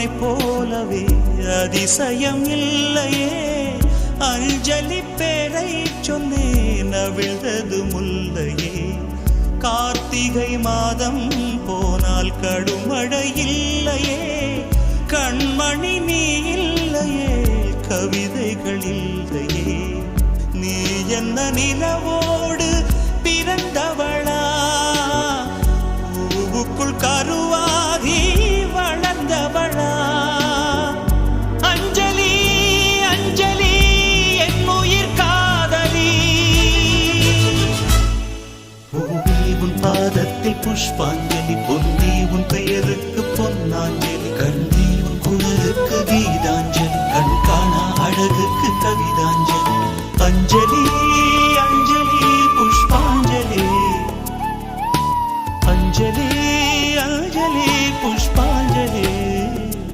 உன்னை போலவே அதிசயம் இல்லையே அஞ்சலி பேரை சொன்னேன் அவிழ்ந்தது முல்லையே கார்த்திகை மாதம் போனால் கடுமழை இல்லையே கண்மணி நீ இல்லையே கவிதைகள் இல்லையே நீ என்ன நிலவோடு பிறந்தவளா பூவுக்குள் கருவாகி வளர்ந்தவளா அஞ்சலி அஞ்சலி என் உயிர் காதலி உன் பாதத்தில் புஷ்பாஞ்சலி